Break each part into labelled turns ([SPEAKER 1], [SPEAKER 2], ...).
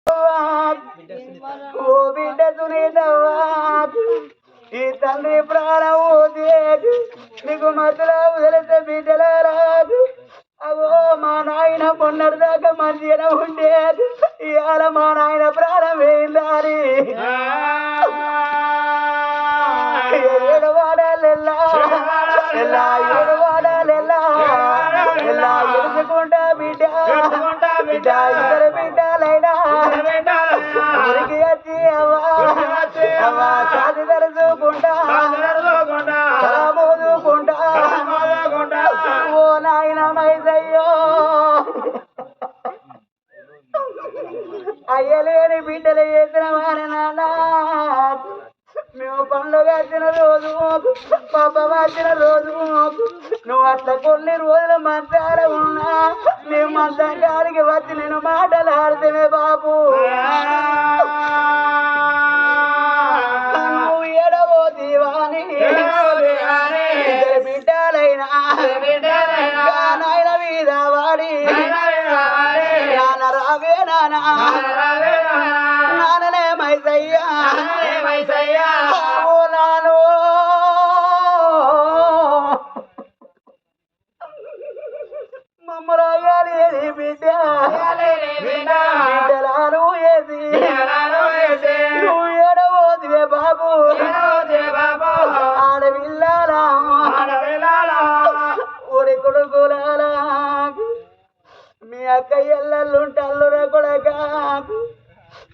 [SPEAKER 1] ఓ బిడ్డ సునీతవ్వా ఈ తండ్రి ప్రాణం ఊదేది నీకు మధ్యలో వదిలితే బిడ్డల రాదు అవో మా నాయన మొన్నటి దాకా మంచిగా ఉండేది ఇవాళ మా నాయన ప్రాణం వేయిందారి ఏడవాడాలెల్లా ఎలా ఏడవాడాలెల్లా ఎలా ఎదుకుంటా బిడ్డ బిడ్డ ఇద్దరు బిడ్డలైనా ఊరికి వచ్చి అవ్వా సాది తలుచుకుంటా మోదుకుంటా ఓ నాయన మైదయ్యో అయ్యలేని బిడ్డలు చేసిన వారి నాన్న మేము పండుగ వచ్చిన రోజు పాప వచ్చిన రోజు నువ్వు అట్లా కొన్ని రోజులు మంచాల ఉన్నా మేము మంచం గారికి వచ్చి నేను మాటలాడితేనే బాబు నువ్వు ఎడవో దీవాని బిడ్డలైనా నాయన మీద వాడి నాన్న రావే నాన్ననే మైసయ్యా నాను మమ్మరాయాలి బిడ్డ బిడ్డలాను వేసి నువ్వు ఎడవోదివే బాబు ఆడవిల్లాలా ఊరి కొడుకులాలా మీ అక్క ఎల్లెల్లుంటల్లురా కొడకా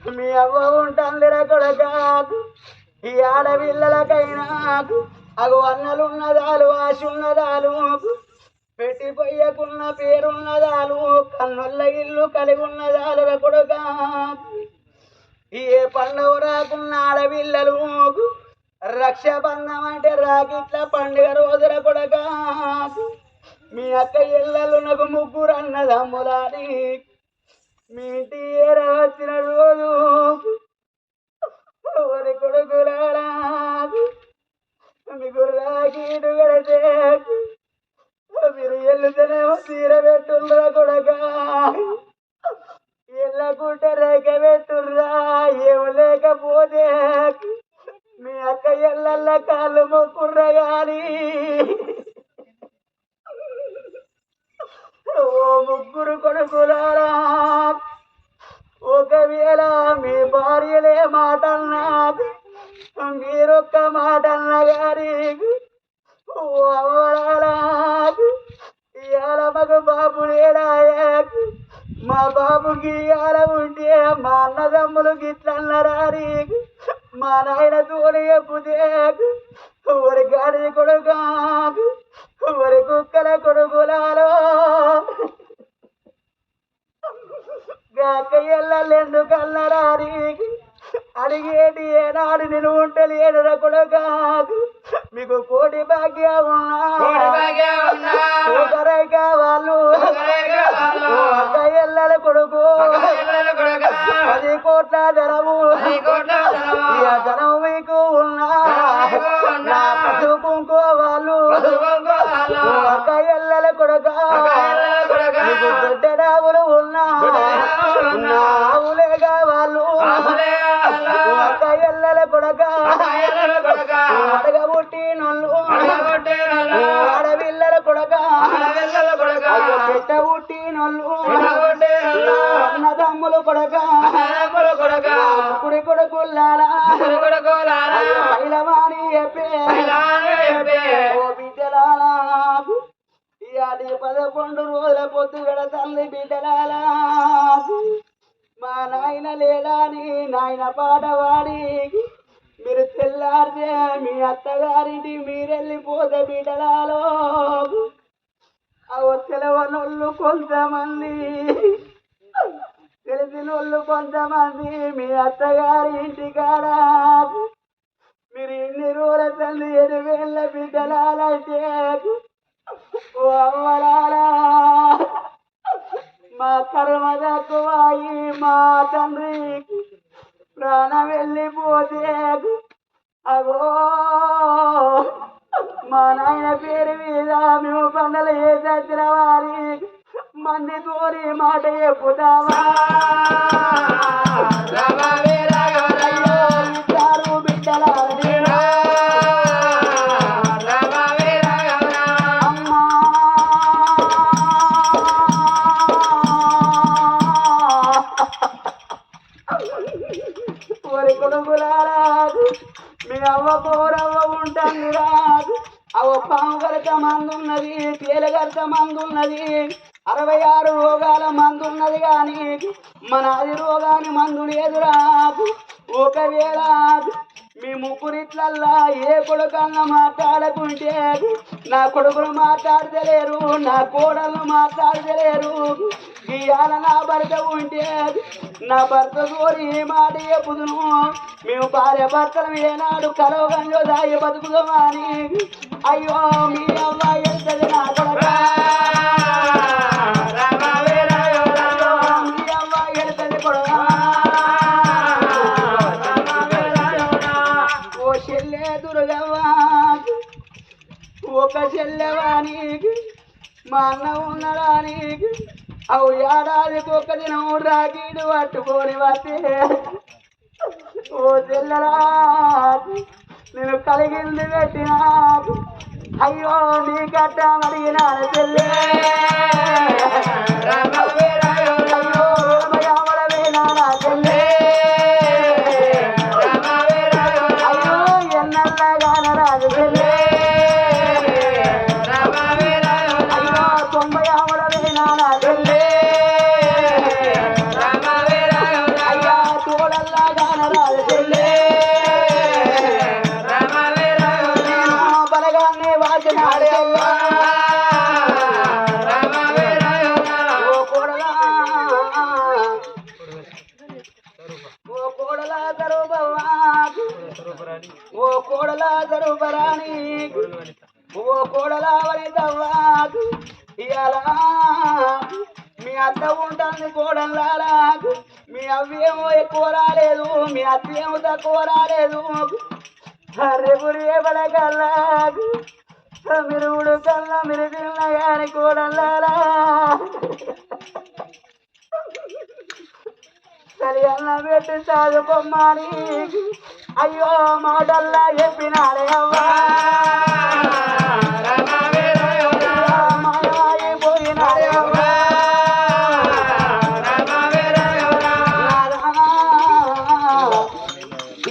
[SPEAKER 1] మీ అవ్వ ఉంటాందిరా కొడకా ఈ ఆడపిల్లలకైనా అగు అన్నలున్నదాలు ఆశ ఉన్నదాలు పెట్టిపోయకున్న పేరున్నదాలు కన్నుల్ల ఇల్లు కలిగి ఉన్నదాలు కొడుకా ఏ పండుగ రాకున్న ఆడపిల్లలు రక్షాబంధం అంటే రాకిట్ల పండుగ రోజుల కొడకా మీ అక్క ఇళ్ళలు నాకు ముగ్గురు అన్నదమ్ములాని మీ ఇంటి ఏర వచ్చిన రోజు ఒరి కొడుకులారా మీకు రాకీటు కడితే మీరు ఎల్లుతనేమో తీర పెట్టుర్రా కొడక ఎల్లకుంట రేఖ పెట్టుర్రా ఏం లేకపోతే మీ అక్క ఎల్లల్ల కాళ్ళు మొక్కుర్రా గాని ఓ ముగ్గురు కొడుకులారా ఒకవేళ మీ భార్యలే మాట అన్నది మీరొక్క మాట అన్న గారి ఓ అవ్వరాలా ఇవాళ మగ బాబు లేడాయే మా బాబుకి ఇవాళ ఉంటే మా అన్నదమ్ములు గిట్లన్నరారి మా నాయన తోడు చెప్పుతే ఒరి గాడి కొడుకు ఒరి కుక్కల కొడుకులాలో గాకయ్యల్లెందుకల్లరారి అడిగేటి ఏనాడు నేను ఉంటలేడురా కొడుకా మీకు కోటి భాగ్యం ఉన్నా వాళ్ళు అక్కయ్యల్ల కొడుకు 10 కోట్ల ధనము ధనం మీకు ఉన్నా నా పశు కుంకో వాళ్ళు అక్కయ్యల్ల కొడుక మీకు దొడ్డ రావులు ఉన్నా ఆవులేగా వాళ్ళు అక్కయ్యల్ల కొడుక అడగబుట్టి నొల్లు ఆడవిల్లల కొడుక పెట్ట బుట్టి నొల్లు అన్నదమ్ములు కొడుక కుడి కొడుకుల్లారా పైలవాణి చెప్పే ఓ బిడ్డలాలా ఇయాది 11 రోజుల పొద్దుగడ తల్లి బిడ్డలాలా మా నాయన లేడాని నాయన పాట వాడి మీరు తెల్లారితే మీ అత్తగారింటి మీరెళ్ళిపోతే బిడ్డలాలో అవ తెలవనోళ్ళు కొంతమంది తెలిసినోళ్ళు కొంతమంది మీ అత్తగారి ఇంటికాడ మీరు ఇన్ని రోజుల తల్లి 7 వేళ్ళ బిడ్డలాలంటే ఓ అవ్వలాలా మా కర్మ తక్కువాయి మా తండ్రి ప్రాణం వెళ్ళిపోతే అగో మా నాయన పేరు మీద మేము పండలు చేసిన వారి మంది తోరి మాట చెప్పుదావా ఇద్దరు బిడ్డల అమ్మా ఒరి కొడుకులారాదు మీ అవ్వ పోరవ్వ ఉంటుంది రాదు అవ పాము గరక మందున్నది తేల గరక మందున్నది 66 రోగాల మందున్నది కానీ మన 10 రోగాని మందు లేదు రాదు ఒకవేళ మీ ముగ్గురిట్లల్లా ఏ కొడుకన్నా మాట్లాడకుంటే నా కొడుకులు మాట్లాడతలేరు నా కోడళ్ళు మాట్లాడతలేరు ఇవాళ నా భర్త ఉంటే నా భర్త కోరి ఏ మాట చెప్పుదును మేము భార్య భర్తలు ఏనాడు కలవగంజో దాయి బతుకుదామా అని అయ్యో మీ అమ్మాయి వెళ్తుంది నా కొడక మీ అమ్మాయి వెళ్తుంది కొడక ఓ చెల్లె దుర్గవ్వా ఒక చెల్లెవానికి మా అన్న ఉన్నడానికి అవు ఏడాదికి ఒక దినం రాకీడు పట్టుకొని వస్తే ఓ చెల్లెరా నేను కలిగింది పెట్టినా అయ్యో నీ కట్ట అడిగినా చెల్లె చెల్లె అయ్యో ఎన్నెల్లగాన రాజు చెల్లె అయ్యో 90 ఆవుల వేనానా చెల్లె అయ్యా తోడల్లాగాన రాజు చెల్లె బలగాన్ని వాచినాడే ఓ కోడలా దరుబరాని ఓ కోడలా వనితవ్వాకు ఇయాలా మీ అత్త ఉంటుంది కోడలారాకు మీ అవ్వేమో ఎక్కువ రాలేదు మీ అత్త ఏమో తక్కువ రాలేదు రేపుడు ఏ పడగల్లాకు మిరుగుడు కల్లా మిరుగుల గాని కోడలారా సరి అన్న పెట్టి చదువుకోమ్మని అయ్యో మాటల్లా చెప్పినాడే అవ్వా పోయినాడే అవ్వా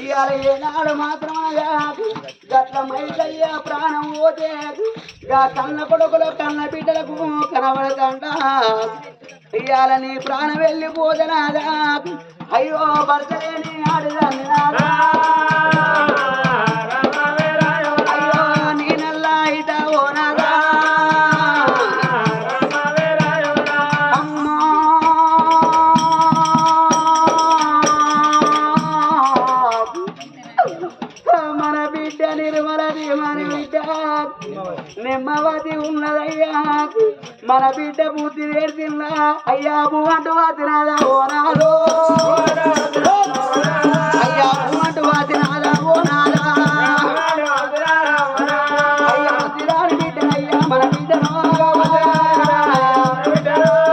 [SPEAKER 1] ఇవాళ ఏనాడు మాత్రమే గట్ల మైకయ్యా ప్రాణం పోతే గా కన్న కొడుకులు కన్న బిడ్డలకు కనబడదంట ఇవాళ నీ ప్రాణం వెళ్ళిపోదనాదా అయ్యో భర్తలేని ఆడిదాన్ని నాదా అయ్యో నీ నల్లా ఇట ఓ నాదా అమ్మా మన బిడ్డ నిర్మలది మన బిడ్డ నెమ్మవతి ఉన్నదయ్యా మన బిడ్డ బుద్ధి నేర్చిందా అయ్యా భూమంటు వాతినాదా ఓనాదో అయ్యా భూమంటు వాతినాదా ఓనాదా అయ్యా బుద్ధిరాని బిడ్డ అయ్యా మన బిడ్డను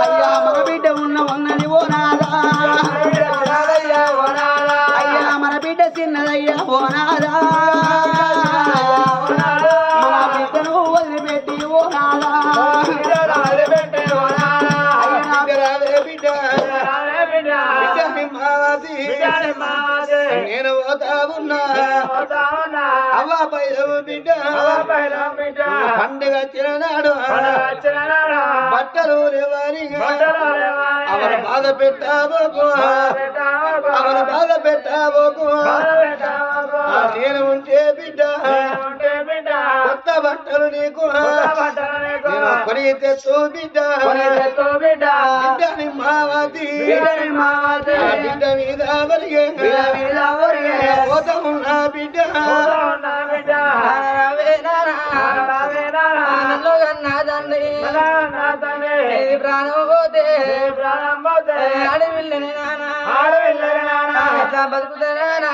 [SPEAKER 1] అయ్యా మన బిడ్డ ఉన్నది ఓనాదా అయ్యా మన బిడ్డ చిన్నదయ్యా ఓనాదా మన బిడ్డను వదిలిపెట్టి ఓనాదా నేను పోతా ఉన్నా అవ్వ పైలవు బిడ్డ పండుగ చిరనాడు బట్టలు అవరు బాధ పెట్టాబోకు అవరు బాధ పెట్టాబోకు నేను ఉంటే బిడ్డ కొత్త బట్టలు నీకు కొని తెచ్చు బిడ్డ బిడ్డ నిమ్మావతి బిడ్డ మీద పోతా ఉన్నా బిడ్డ
[SPEAKER 2] ప్రాణం పోతే అడవిల్లని బతుకుతారా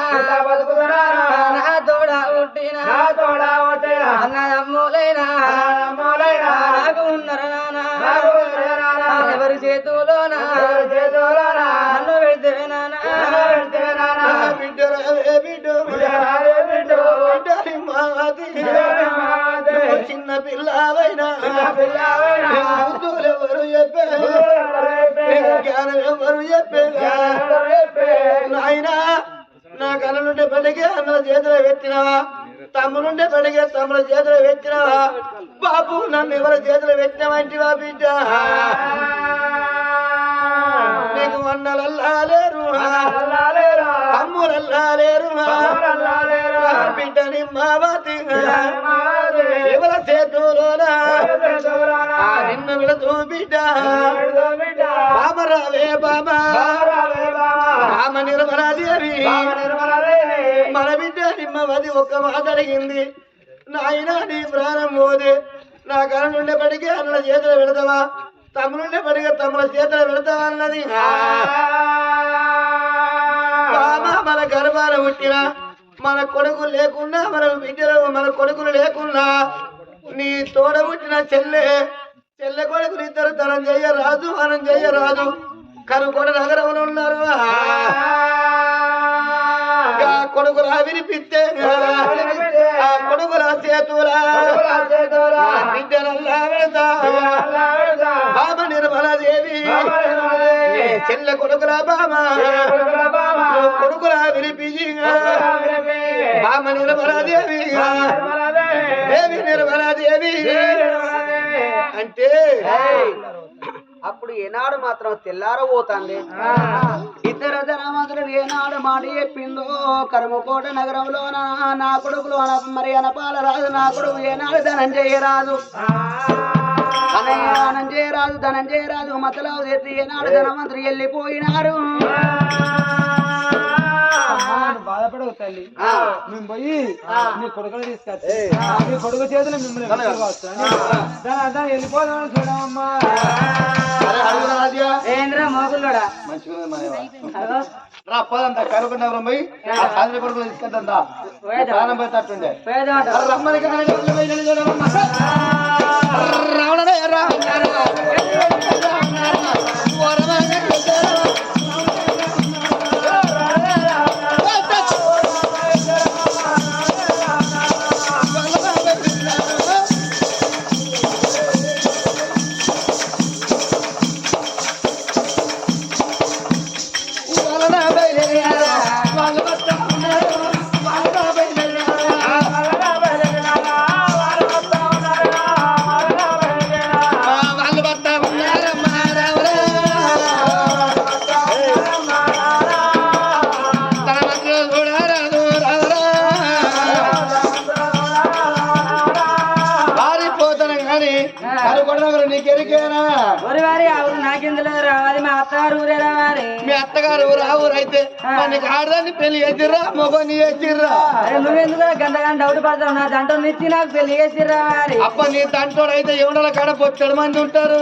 [SPEAKER 2] నా తోడ ఉట్టినా అన్నదమ్ములైనా నాకు ఉన్నారు నాన్న చేతులోన నన్ను పెడితే నానా
[SPEAKER 1] చిన్న పిల్లవైనా ఎవరు చెప్పారు జ్ఞానం ఎవరు చెప్పారు నాయనా నా కళ్ళ నుండి పడిగే అన్న చేతిలో పెట్టినవా తమ్మునుండే పడిగే తమ్ముల చేతిలో పెట్టినవా బాబు నన్ను ఎవరి చేతిలో పెట్టినవంటివా బిడ్డ నీకు అన్నలల్లా లేరు తమ్ములల్లా లేరు బిడ్డ నిమ్మావతి ఎవరి చేతులోనా నిన్ను విడతూ బిడ్డ బామ రావే బామ బామ నిర్మలాదేవి మన బిడ్డ నిమ్మవది ఒక్క మాట అడిగింది నాయన నీ ప్రాణం పోదే నా కళ నుండి పడిగే అన్న చేతులు పెడతావా తమ్మునుండే పడిగే తమ్ముల చేతులు పెడతావా అన్నది బామ మన గర్భాన పుట్టిన మన కొడుకులు లేకున్నా మన బిడ్డలు మన కొడుకులు లేకున్నా నీ తోడ పుట్టిన చెల్లె కొడుకులు ఇద్దరు తనం చెయ్యరాదు మనం చెయ్యరాదు కనుకొండ నగరంలో ఉన్నారు కొడుకుల వినిపిస్తే ఆ కొడుకుల చేతులా బిడ్డనల్లా వెళ్తా బామ నిర్మలాదేవి చెల్లె కొడుకుల బామ కొడుకుల వినిపించి బామ నిర్మలాదేవి దేవి నిర్మలాదేవి అంటే
[SPEAKER 3] అప్పుడు ఏనాడు మాత్రం తెల్లారబోతుంది ఇద్దరు ధనవంతులు ఏనాడు మాట చెప్పిందో కర్మకోట నగరంలో నా కొడుకులు మరి అనపాల రాదు నా కొడుకు ఏనాడు ధనంజయరాదు ధనంజయరాదు మతలావు తెచ్చి ఏనాడు ధనవంతులు వెళ్ళిపోయినారు
[SPEAKER 2] బాధపడవు తల్లి మేము పోయి నీ కొడుకుని తీసుకొచ్చి నీ కొడుకు చేతులు మిమ్మల్ని వెళ్ళిపోదామని చూడమమ్మా ఏంద్రా మోగుల్లోడా
[SPEAKER 1] పదంతా కరుకుండా పోయి సాధన కొడుకులు తీసుకెళ్తా ప్రాణం పోయేటట్టుండే రమ్మని రావణే మీ అత్తగారు ఊరు అయితే నీకు ఆడదాన్ని పెళ్లి చేసిర్రా మొగని చేసిర్రా
[SPEAKER 2] నువ్వెందుకు గంటగా డౌట్ పడతావు నా దంటో నిచ్చి నాకు పెళ్లి చేసిర్రా మరి
[SPEAKER 1] అప్ప నీ దంటోడు అయితే ఎవడల కాడ పొచ్చడు మంది ఉంటారు